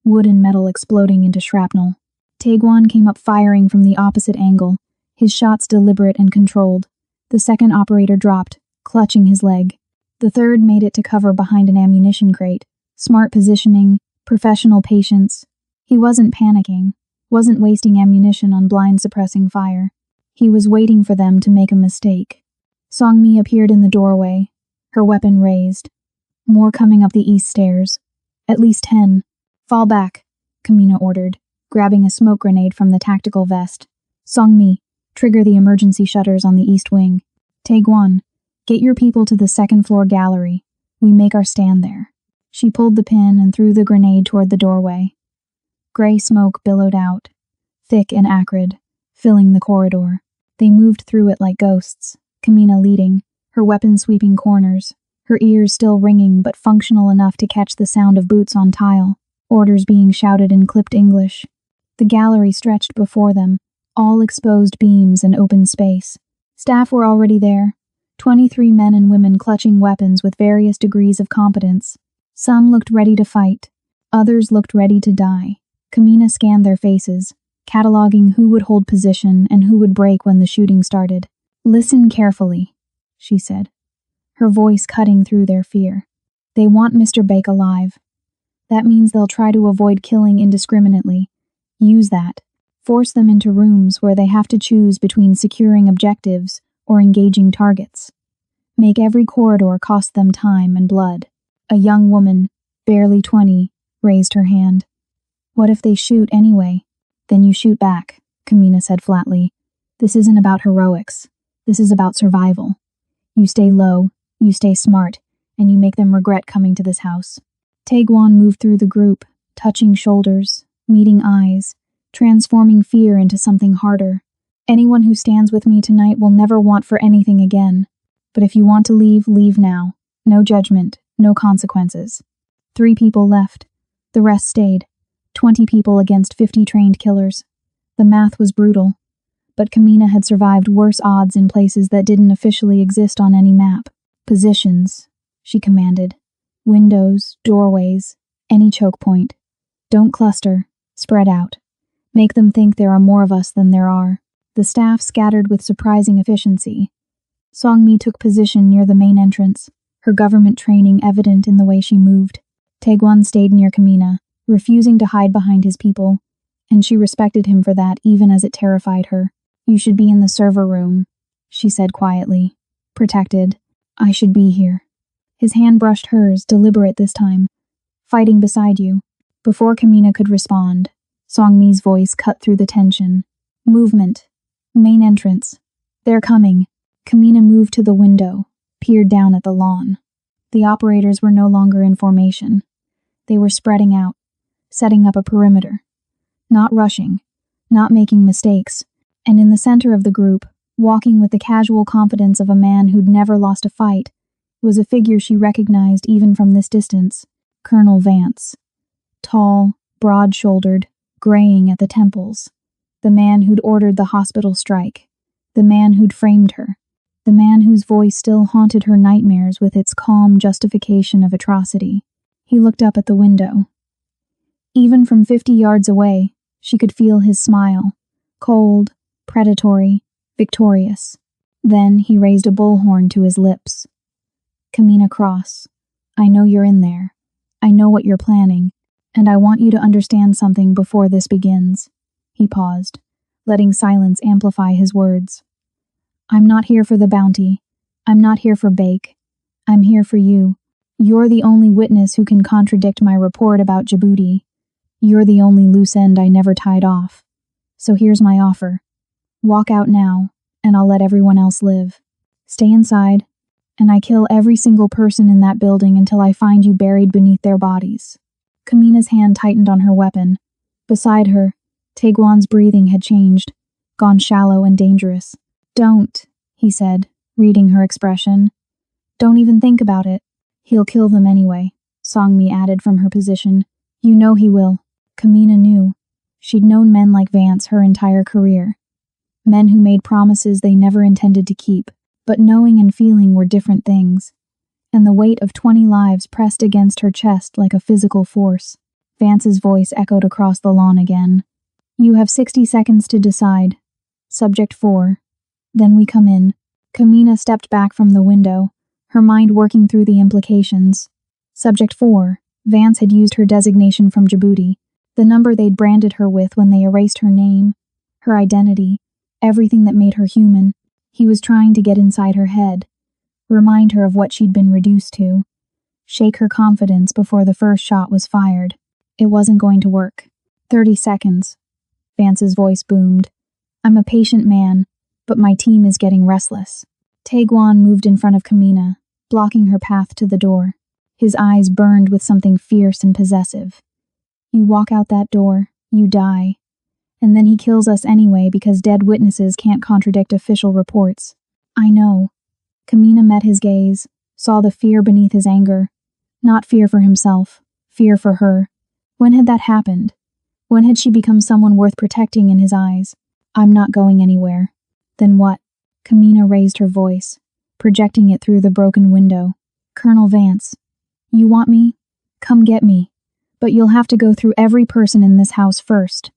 wood and metal exploding into shrapnel. Taekwon came up firing from the opposite angle, his shots deliberate and controlled. The second operator dropped, clutching his leg. The third made it to cover behind an ammunition crate. Smart positioning, professional patience. He wasn't panicking, wasn't wasting ammunition on blind suppressing fire. He was waiting for them to make a mistake. Songmi appeared in the doorway, her weapon raised. More coming up the east stairs. At least 10. "Fall back," Kamina ordered, grabbing a smoke grenade from the tactical vest. "Songmi, trigger the emergency shutters on the east wing. Taekwon, get your people to the second-floor gallery. We make our stand there." She pulled the pin and threw the grenade toward the doorway. Gray smoke billowed out, thick and acrid, filling the corridor. They moved through it like ghosts, Kamina leading, her weapon sweeping corners, her ears still ringing but functional enough to catch the sound of boots on tile, orders being shouted in clipped English. The gallery stretched before them, all exposed beams and open space. Staff were already there, 23 men and women clutching weapons with various degrees of competence. Some looked ready to fight, others looked ready to die. Kamina scanned their faces, cataloging who would hold position and who would break when the shooting started. "Listen carefully," she said, her voice cutting through their fear. "They want Mr. Bake alive. That means they'll try to avoid killing indiscriminately. Use that. Force them into rooms where they have to choose between securing objectives or engaging targets. Make every corridor cost them time and blood." A young woman, barely 20, raised her hand. "What if they shoot anyway?" "Then you shoot back," Kamina said flatly. "This isn't about heroics. This is about survival. You stay low, you stay smart, and you make them regret coming to this house." Taekwon moved through the group, touching shoulders, meeting eyes, transforming fear into something harder. Anyone who stands with me tonight will never want for anything again. But if you want to leave, leave now. No judgment, no consequences. 3 people left. The rest stayed. 20 people against 50 trained killers. The math was brutal. But Kamina had survived worse odds in places that didn't officially exist on any map. Positions, she commanded. Windows, doorways, any choke point. Don't cluster, spread out. Make them think there are more of us than there are. The staff scattered with surprising efficiency. Songmi took position near the main entrance, her government training evident in the way she moved. Taegwon stayed near Kamina, refusing to hide behind his people, and she respected him for that even as it terrified her. You should be in the server room, she said quietly. Protected. I should be here. His hand brushed hers, deliberate this time. Fighting beside you. Before Kamina could respond, Songmi's voice cut through the tension. Movement. Main entrance. They're coming. Kamina moved to the window, peered down at the lawn. The operators were no longer in formation. They were spreading out, setting up a perimeter. Not rushing, not making mistakes, and in the center of the group, walking with the casual confidence of a man who'd never lost a fight, was a figure she recognized even from this distance, Colonel Vance. Tall, broad-shouldered, graying at the temples. The man who'd ordered the hospital strike. The man who'd framed her. The man whose voice still haunted her nightmares with its calm justification of atrocity. He looked up at the window. Even from 50 yards away, she could feel his smile. Cold, predatory, victorious. Then he raised a bullhorn to his lips. Kamina Cross, I know you're in there. I know what you're planning, and I want you to understand something before this begins. He paused, letting silence amplify his words. I'm not here for the bounty. I'm not here for Bake. I'm here for you. You're the only witness who can contradict my report about Djibouti. You're the only loose end I never tied off. So here's my offer. Walk out now, and I'll let everyone else live. Stay inside, and I kill every single person in that building until I find you buried beneath their bodies. Kamina's hand tightened on her weapon. Beside her, Taegwon's breathing had changed, gone shallow and dangerous. Don't, he said, reading her expression. Don't even think about it. He'll kill them anyway, Songmi added from her position. You know he will. Kamina knew. She'd known men like Vance her entire career. Men who made promises they never intended to keep, but knowing and feeling were different things. And the weight of 20 lives pressed against her chest like a physical force. Vance's voice echoed across the lawn again. You have 60 seconds to decide. Subject 4. Then we come in. Kamina stepped back from the window, her mind working through the implications. Subject 4. Vance had used her designation from Djibouti, the number they'd branded her with when they erased her name, her identity, everything that made her human. He was trying to get inside her head, remind her of what she'd been reduced to, shake her confidence before the first shot was fired. It wasn't going to work. 30 seconds. Vance's voice boomed. I'm a patient man, but my team is getting restless. Taegwon moved in front of Kamina, blocking her path to the door. His eyes burned with something fierce and possessive. You walk out that door, you die. And then he kills us anyway because dead witnesses can't contradict official reports. I know. Kamina met his gaze, saw the fear beneath his anger. Not fear for himself, fear for her. When had that happened? When had she become someone worth protecting in his eyes? I'm not going anywhere. Then what? Kamina raised her voice, projecting it through the broken window. Colonel Vance, you want me? Come get me. But you'll have to go through every person in this house first.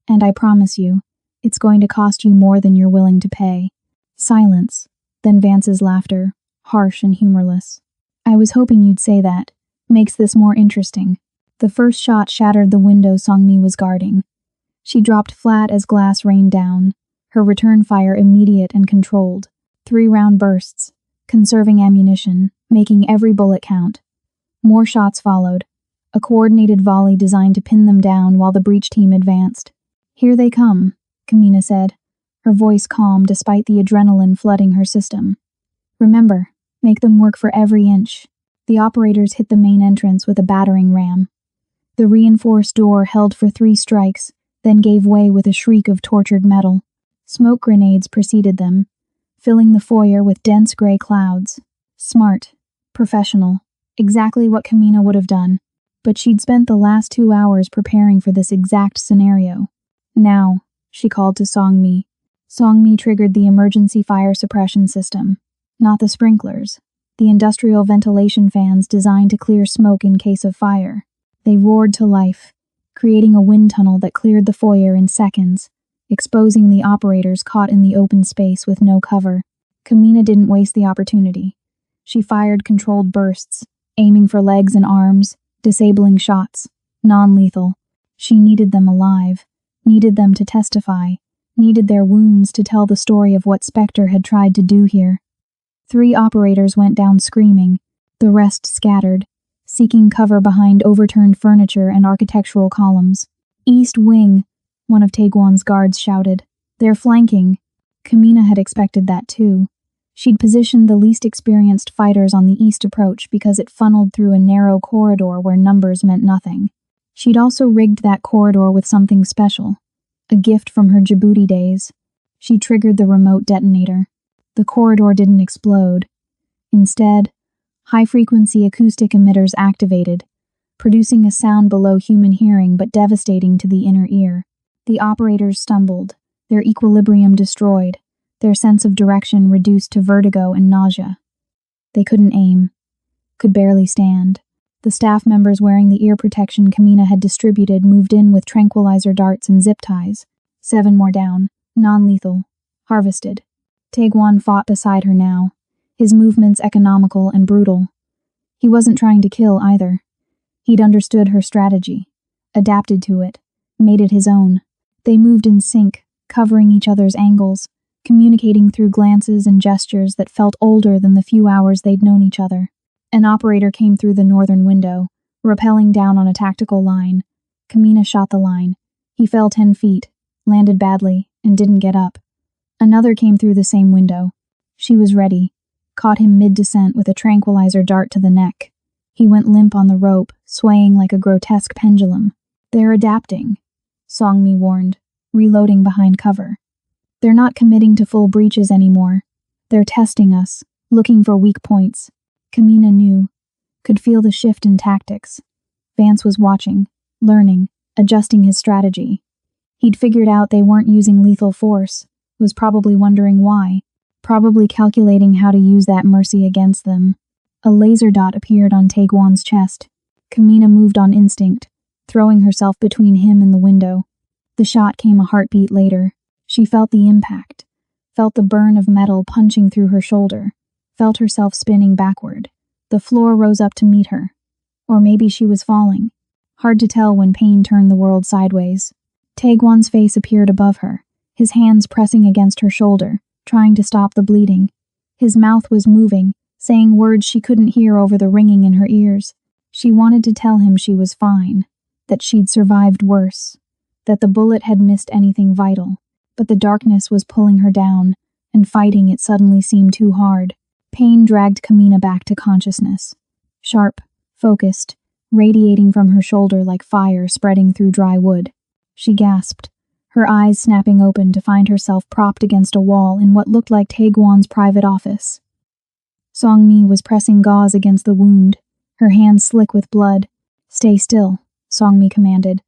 And I promise you, it's going to cost you more than you're willing to pay. Silence. Then Vance's laughter, harsh and humorless. I was hoping you'd say that. Makes this more interesting. The first shot shattered the window Songmi was guarding. She dropped flat as glass rained down, her return fire immediate and controlled. 3-round bursts, conserving ammunition, making every bullet count. More shots followed, a coordinated volley designed to pin them down while the breach team advanced. Here they come, Kamina said, her voice calm despite the adrenaline flooding her system. Remember, make them work for every inch. The operators hit the main entrance with a battering ram. The reinforced door held for 3 strikes, then gave way with a shriek of tortured metal. Smoke grenades preceded them, filling the foyer with dense gray clouds. Smart. Professional. Exactly what Kamina would have done. But she'd spent the last 2 hours preparing for this exact scenario. Now, she called to Songmi. Songmi triggered the emergency fire suppression system. Not the sprinklers. The industrial ventilation fans designed to clear smoke in case of fire. They roared to life, creating a wind tunnel that cleared the foyer in seconds, exposing the operators caught in the open space with no cover. Kamina didn't waste the opportunity. She fired controlled bursts, aiming for legs and arms, disabling shots, non-lethal. She needed them alive, needed them to testify, needed their wounds to tell the story of what Spectre had tried to do here. 3 operators went down screaming, the rest scattered, seeking cover behind overturned furniture and architectural columns. "East Wing," one of Taekwon's guards shouted. "They're flanking." Kamina had expected that too. She'd positioned the least experienced fighters on the east approach because it funneled through a narrow corridor where numbers meant nothing. She'd also rigged that corridor with something special, a gift from her Djibouti days. She triggered the remote detonator. The corridor didn't explode. Instead, high-frequency acoustic emitters activated, producing a sound below human hearing but devastating to the inner ear. The operators stumbled, their equilibrium destroyed, their sense of direction reduced to vertigo and nausea. They couldn't aim, could barely stand. The staff members wearing the ear protection Kamina had distributed moved in with tranquilizer darts and zip ties. 7 more down, non-lethal, harvested. Taekwon fought beside her now, his movements economical and brutal. He wasn't trying to kill either. He'd understood her strategy, adapted to it, made it his own. They moved in sync, covering each other's angles, communicating through glances and gestures that felt older than the few hours they'd known each other. An operator came through the northern window, rappelling down on a tactical line. Kamina shot the line. He fell 10 feet, landed badly, and didn't get up. Another came through the same window. She was ready, caught him mid-descent with a tranquilizer dart to the neck. He went limp on the rope, swaying like a grotesque pendulum. "They're adapting," Songmi warned, reloading behind cover. "They're not committing to full breaches anymore. They're testing us, looking for weak points." Kamina knew, could feel the shift in tactics. Vance was watching, learning, adjusting his strategy. He'd figured out they weren't using lethal force, was probably wondering why, probably calculating how to use that mercy against them. A laser dot appeared on Taekwon's chest. Kamina moved on instinct, throwing herself between him and the window. The shot came a heartbeat later. She felt the impact, felt the burn of metal punching through her shoulder, felt herself spinning backward. The floor rose up to meet her. Or maybe she was falling. Hard to tell when pain turned the world sideways. Taekwon's face appeared above her, his hands pressing against her shoulder, trying to stop the bleeding. His mouth was moving, saying words she couldn't hear over the ringing in her ears. She wanted to tell him she was fine, that she'd survived worse, that the bullet had missed anything vital, but the darkness was pulling her down, and fighting it suddenly seemed too hard. Pain dragged Kamina back to consciousness. Sharp, focused, radiating from her shoulder like fire spreading through dry wood. She gasped, her eyes snapping open to find herself propped against a wall in what looked like Taekwon's private office. Songmi was pressing gauze against the wound, her hands slick with blood. "Stay still," Songmi commanded.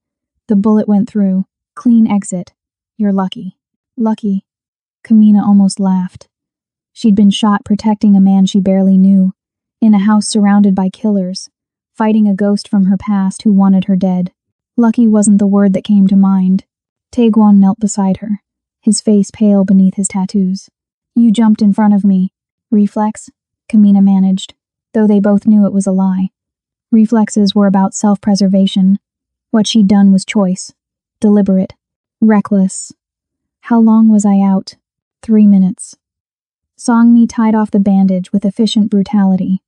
"The bullet went through. Clean exit. You're lucky." "Lucky?" Kamina almost laughed. She'd been shot protecting a man she barely knew, in a house surrounded by killers, fighting a ghost from her past who wanted her dead. Lucky wasn't the word that came to mind. Taekwon knelt beside her, his face pale beneath his tattoos. "You jumped in front of me." "Reflex?" Kamina managed, though they both knew it was a lie. Reflexes were about self-preservation. What she'd done was choice. Deliberate. Reckless. "How long was I out?" 3 minutes. Songmi tied off the bandage with efficient brutality.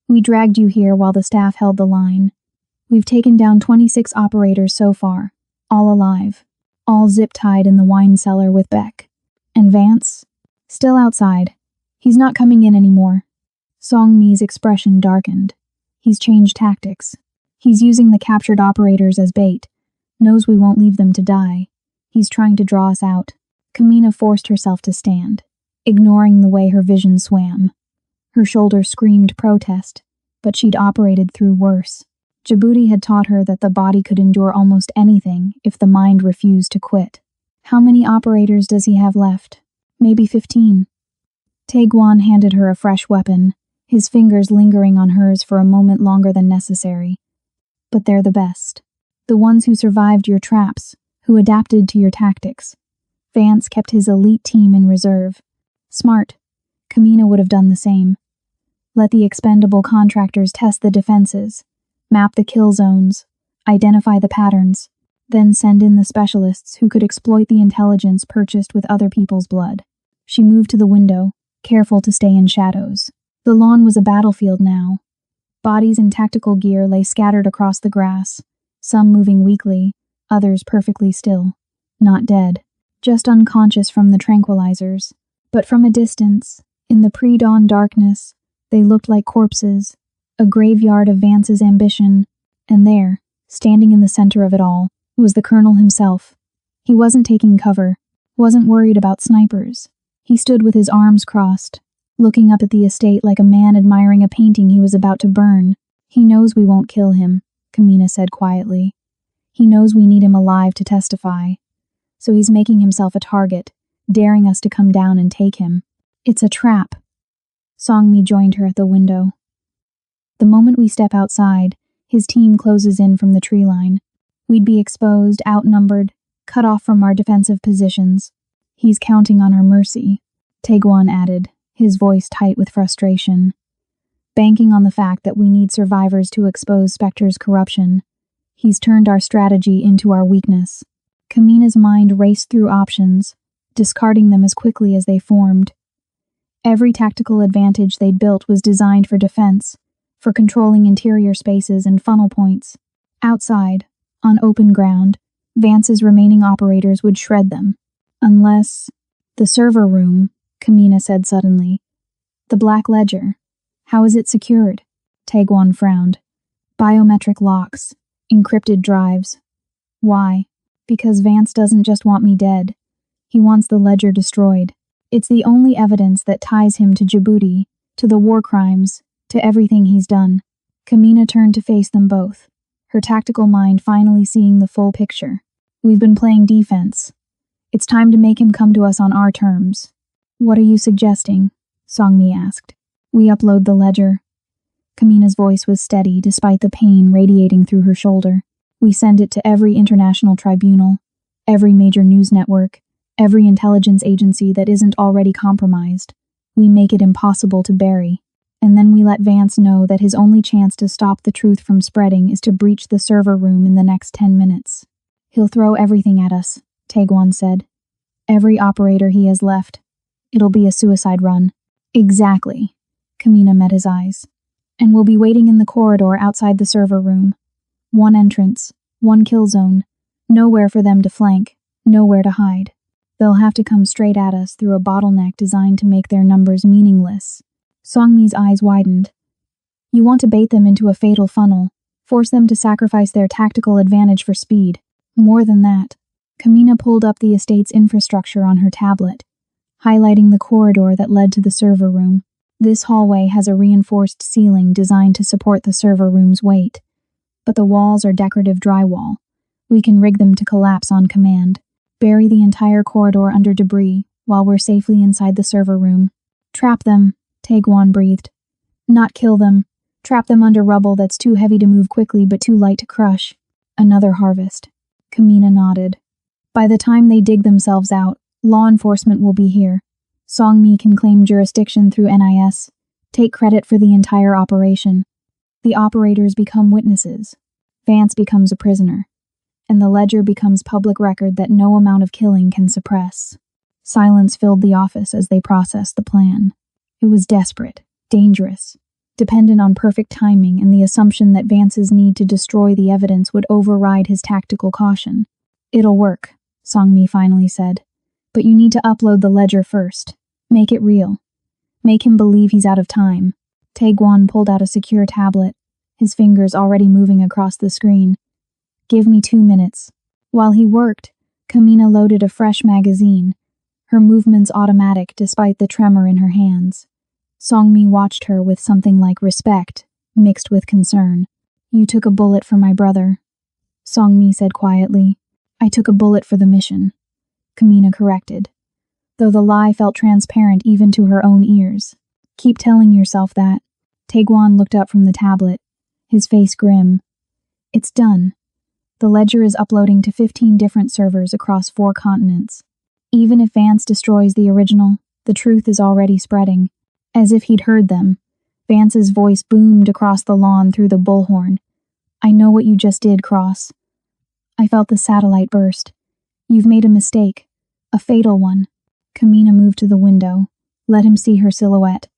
"We dragged you here while the staff held the line. We've taken down 26 operators so far, all alive, all zip-tied in the wine cellar with Beck. And Vance? Still outside. He's not coming in anymore." Songmi's expression darkened. "He's changed tactics. He's using the captured operators as bait. Knows we won't leave them to die. He's trying to draw us out." Kamina forced herself to stand, ignoring the way her vision swam. Her shoulder screamed protest, but she'd operated through worse. Djibouti had taught her that the body could endure almost anything if the mind refused to quit. How many operators does he have left? Maybe 15. Taeguan handed her a fresh weapon, his fingers lingering on hers for a moment longer than necessary. But they're the best. The ones who survived your traps, who adapted to your tactics. Vance kept his elite team in reserve. Smart. Kamina would have done the same. Let the expendable contractors test the defenses, map the kill zones, identify the patterns, then send in the specialists who could exploit the intelligence purchased with other people's blood. She moved to the window, careful to stay in shadows. The lawn was a battlefield now. Bodies in tactical gear lay scattered across the grass, some moving weakly, others perfectly still. Not dead, just unconscious from the tranquilizers. But from a distance, in the pre-dawn darkness, they looked like corpses, a graveyard of Vance's ambition, and there, standing in the center of it all, was the colonel himself. He wasn't taking cover, wasn't worried about snipers. He stood with his arms crossed, looking up at the estate like a man admiring a painting he was about to burn. He knows we won't kill him, Kamina said quietly. He knows we need him alive to testify. So he's making himself a target, daring us to come down and take him. It's a trap. Songmi joined her at the window. The moment we step outside, his team closes in from the tree line. We'd be exposed, outnumbered, cut off from our defensive positions. He's counting on our mercy, Taeguan added, his voice tight with frustration. Banking on the fact that we need survivors to expose Spectre's corruption. He's turned our strategy into our weakness. Kamina's mind raced through options, discarding them as quickly as they formed. Every tactical advantage they'd built was designed for defense, for controlling interior spaces and funnel points. Outside, on open ground, Vance's remaining operators would shred them. Unless... The server room, Kamina said suddenly. The Black Ledger. How is it secured? Taeguan frowned. Biometric locks. Encrypted drives. Why? Because Vance doesn't just want me dead. He wants the ledger destroyed. It's the only evidence that ties him to Djibouti, to the war crimes, to everything he's done. Kamina turned to face them both, her tactical mind finally seeing the full picture. We've been playing defense. It's time to make him come to us on our terms. What are you suggesting? Songmi asked. We upload the ledger. Kamina's voice was steady despite the pain radiating through her shoulder. We send it to every international tribunal, every major news network, every intelligence agency that isn't already compromised. We make it impossible to bury. And then we let Vance know that his only chance to stop the truth from spreading is to breach the server room in the next 10 minutes. He'll throw everything at us, Taeguan said. Every operator he has left. It'll be a suicide run. Exactly. Kamina met his eyes. And we'll be waiting in the corridor outside the server room. One entrance, one kill zone. Nowhere for them to flank, nowhere to hide. They'll have to come straight at us through a bottleneck designed to make their numbers meaningless. Songmi's eyes widened. You want to bait them into a fatal funnel, force them to sacrifice their tactical advantage for speed. More than that. Kamina pulled up the estate's infrastructure on her tablet, highlighting the corridor that led to the server room. This hallway has a reinforced ceiling designed to support the server room's weight, but the walls are decorative drywall. We can rig them to collapse on command. Bury the entire corridor under debris while we're safely inside the server room. Trap them, Taeguan breathed. Not kill them. Trap them under rubble that's too heavy to move quickly but too light to crush. Another harvest. Kamina nodded. By the time they dig themselves out, law enforcement will be here. Songmi can claim jurisdiction through NIS, take credit for the entire operation. The operators become witnesses. Vance becomes a prisoner. And the ledger becomes public record that no amount of killing can suppress. Silence filled the office as they processed the plan. It was desperate, dangerous, dependent on perfect timing and the assumption that Vance's need to destroy the evidence would override his tactical caution. It'll work, Songmi finally said. But you need to upload the ledger first. Make it real. Make him believe he's out of time. Taeguan pulled out a secure tablet, his fingers already moving across the screen. Give me 2 minutes. While he worked, Kamina loaded a fresh magazine, her movements automatic despite the tremor in her hands. Songmi watched her with something like respect, mixed with concern. "You took a bullet for my brother," Songmi said quietly. "I took a bullet for the mission," Kamina corrected, though the lie felt transparent even to her own ears. "Keep telling yourself that." Taeguan looked up from the tablet, his face grim. "It's done. The ledger is uploading to 15 different servers across 4 continents. Even if Vance destroys the original, the truth is already spreading." As if he'd heard them, Vance's voice boomed across the lawn through the bullhorn. "I know what you just did, Cross." I felt the satellite burst. "You've made a mistake. A fatal one." Kamina moved to the window, let him see her silhouette.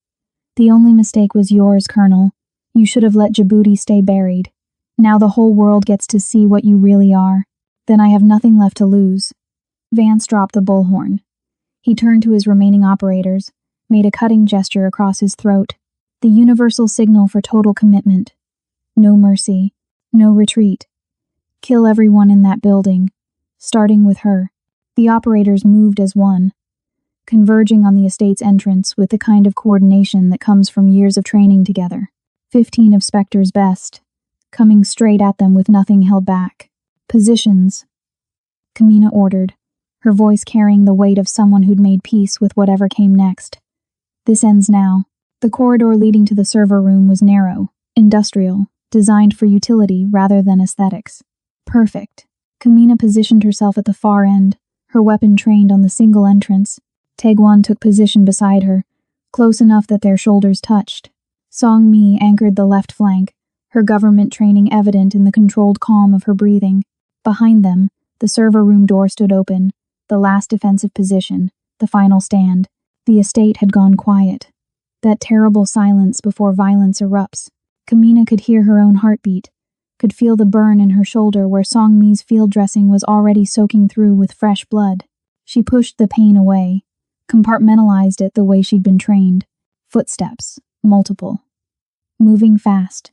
"The only mistake was yours, Colonel. You should have let Djibouti stay buried. Now the whole world gets to see what you really are. Then I have nothing left to lose." Vance dropped the bullhorn. He turned to his remaining operators, made a cutting gesture across his throat. The universal signal for total commitment. No mercy. No retreat. Kill everyone in that building, starting with her. The operators moved as one, converging on the estate's entrance with the kind of coordination that comes from years of training together. 15 of Spectre's best, coming straight at them with nothing held back. "Positions," Kamina ordered, her voice carrying the weight of someone who'd made peace with whatever came next. "This ends now." The corridor leading to the server room was narrow, industrial, designed for utility rather than aesthetics. Perfect. Kamina positioned herself at the far end, her weapon trained on the single entrance. Taeguan took position beside her, close enough that their shoulders touched. Songmi anchored the left flank, her government training evident in the controlled calm of her breathing. Behind them, the server room door stood open, the last defensive position, the final stand. The estate had gone quiet. That terrible silence before violence erupts. Kamina could hear her own heartbeat, could feel the burn in her shoulder where Songmi's field dressing was already soaking through with fresh blood. She pushed the pain away, compartmentalized it the way she'd been trained. Footsteps, multiple. Moving fast.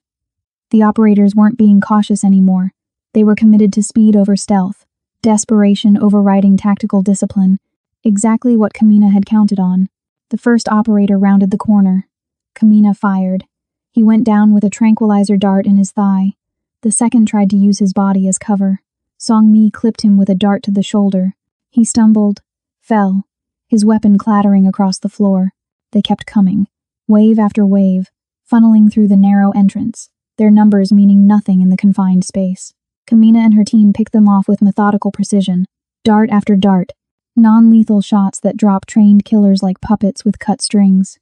The operators weren't being cautious anymore. They were committed to speed over stealth, desperation overriding tactical discipline. Exactly what Kamina had counted on. The first operator rounded the corner. Kamina fired. He went down with a tranquilizer dart in his thigh. The second tried to use his body as cover. Songmi clipped him with a dart to the shoulder. He stumbled, fell, his weapon clattering across the floor. They kept coming, wave after wave, funneling through the narrow entrance, their numbers meaning nothing in the confined space. Kamina and her team picked them off with methodical precision, dart after dart, non-lethal shots that drop trained killers like puppets with cut strings.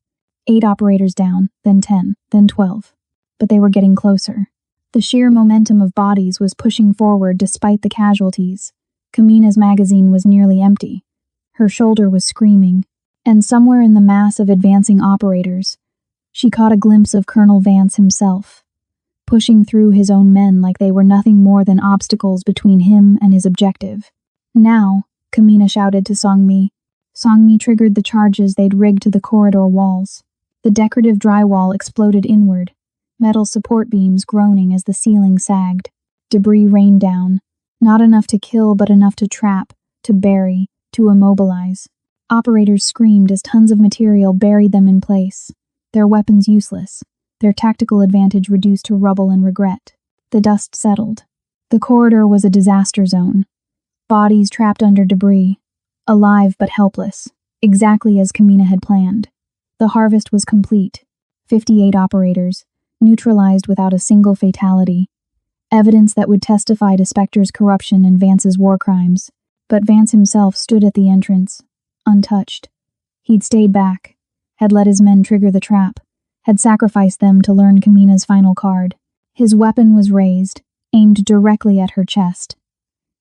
8 operators down, then 10, then 12. But they were getting closer. The sheer momentum of bodies was pushing forward despite the casualties. Kamina's magazine was nearly empty. Her shoulder was screaming, and somewhere in the mass of advancing operators, she caught a glimpse of Colonel Vance himself, pushing through his own men like they were nothing more than obstacles between him and his objective. "Now," Kamina shouted to Songmi. Songmi triggered the charges they'd rigged to the corridor walls. The decorative drywall exploded inward, metal support beams groaning as the ceiling sagged. Debris rained down, not enough to kill but enough to trap, to bury, to immobilize. Operators screamed as tons of material buried them in place, their weapons useless, their tactical advantage reduced to rubble and regret. The dust settled. The corridor was a disaster zone. Bodies trapped under debris, alive but helpless, exactly as Kamina had planned. The harvest was complete. 58 operators, neutralized without a single fatality. Evidence that would testify to Spectre's corruption and Vance's war crimes. But Vance himself stood at the entrance, untouched. He'd stayed back, had let his men trigger the trap, had sacrificed them to learn Kamina's final card. His weapon was raised, aimed directly at her chest.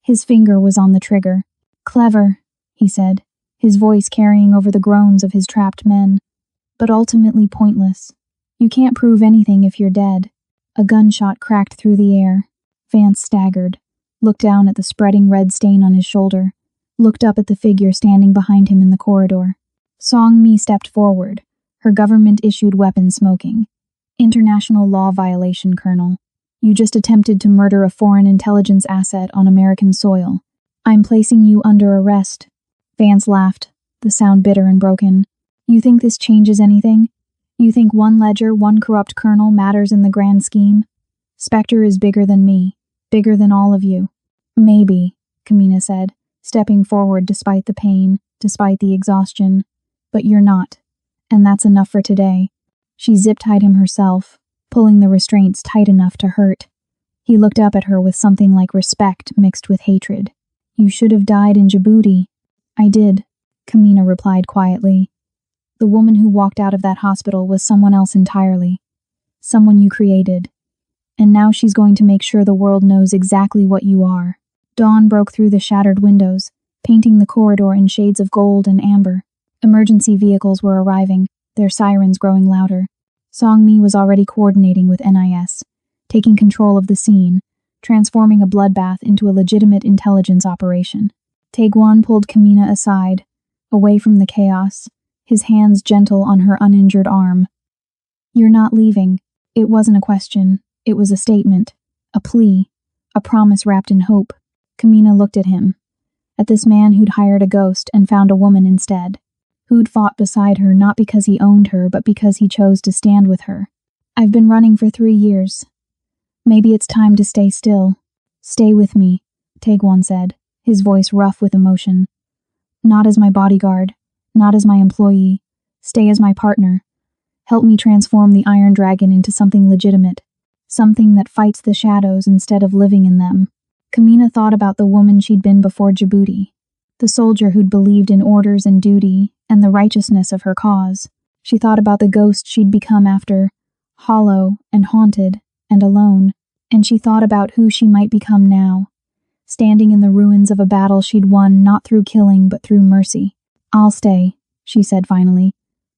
His finger was on the trigger. "Clever," he said, his voice carrying over the groans of his trapped men. "But ultimately pointless. You can't prove anything if you're dead." A gunshot cracked through the air. Vance staggered, looked down at the spreading red stain on his shoulder, looked up at the figure standing behind him in the corridor. Songmi stepped forward, her government-issued weapon smoking. "International law violation, Colonel. You just attempted to murder a foreign intelligence asset on American soil. I'm placing you under arrest." Vance laughed, the sound bitter and broken. You think this changes anything? You think one ledger, one corrupt colonel matters in the grand scheme? Spectre is bigger than me, bigger than all of you. Maybe, Kamina said, stepping forward despite the pain, despite the exhaustion. But you're not. And that's enough for today. She zip-tied him herself, pulling the restraints tight enough to hurt. He looked up at her with something like respect mixed with hatred. You should have died in Djibouti. I did, Kamina replied quietly. The woman who walked out of that hospital was someone else entirely. Someone you created. And now she's going to make sure the world knows exactly what you are. Dawn broke through the shattered windows, painting the corridor in shades of gold and amber. Emergency vehicles were arriving, their sirens growing louder. Song Mi was already coordinating with NIS, taking control of the scene, transforming a bloodbath into a legitimate intelligence operation. Taeguan pulled Kamina aside, away from the chaos, his hands gentle on her uninjured arm. You're not leaving. It wasn't a question. It was a statement, a plea, a promise wrapped in hope. Kamina looked at him, at this man who'd hired a ghost and found a woman instead, who'd fought beside her not because he owned her but because he chose to stand with her. I've been running for 3 years. Maybe it's time to stay still. Stay with me, Taeguan said, his voice rough with emotion. Not as my bodyguard, not as my employee. Stay as my partner. Help me transform the Iron Dragon into something legitimate, something that fights the shadows instead of living in them. Kamina thought about the woman she'd been before Djibouti, the soldier who'd believed in orders and duty and the righteousness of her cause. She thought about the ghost she'd become after, hollow and haunted and alone, and she thought about who she might become now, standing in the ruins of a battle she'd won not through killing but through mercy. I'll stay, she said finally,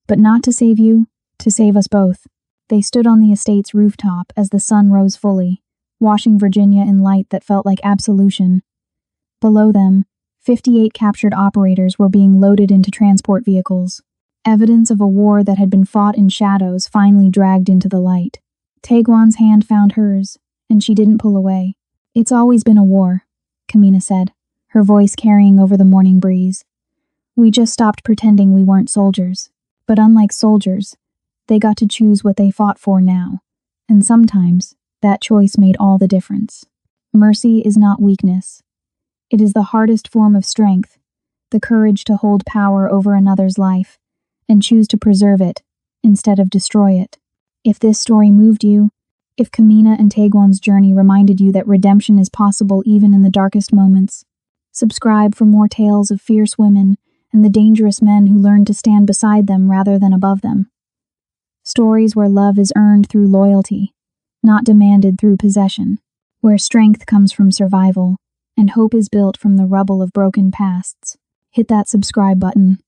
but not to save you, to save us both. They stood on the estate's rooftop as the sun rose fully, washing Virginia in light that felt like absolution. Below them, 58 captured operators were being loaded into transport vehicles. Evidence of a war that had been fought in shadows finally dragged into the light. Taeguan's hand found hers, and she didn't pull away. It's always been a war, Kamina said, her voice carrying over the morning breeze. We just stopped pretending we weren't soldiers. But unlike soldiers, they got to choose what they fought for now. And sometimes, that choice made all the difference. Mercy is not weakness. It is the hardest form of strength, the courage to hold power over another's life, and choose to preserve it, instead of destroy it. If this story moved you, if Kamina and Taeguan's journey reminded you that redemption is possible even in the darkest moments, subscribe for more tales of fierce women and the dangerous men who learn to stand beside them rather than above them. Stories where love is earned through loyalty, not demanded through possession, where strength comes from survival and hope is built from the rubble of broken pasts. Hit that subscribe button.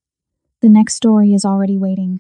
The next story is already waiting.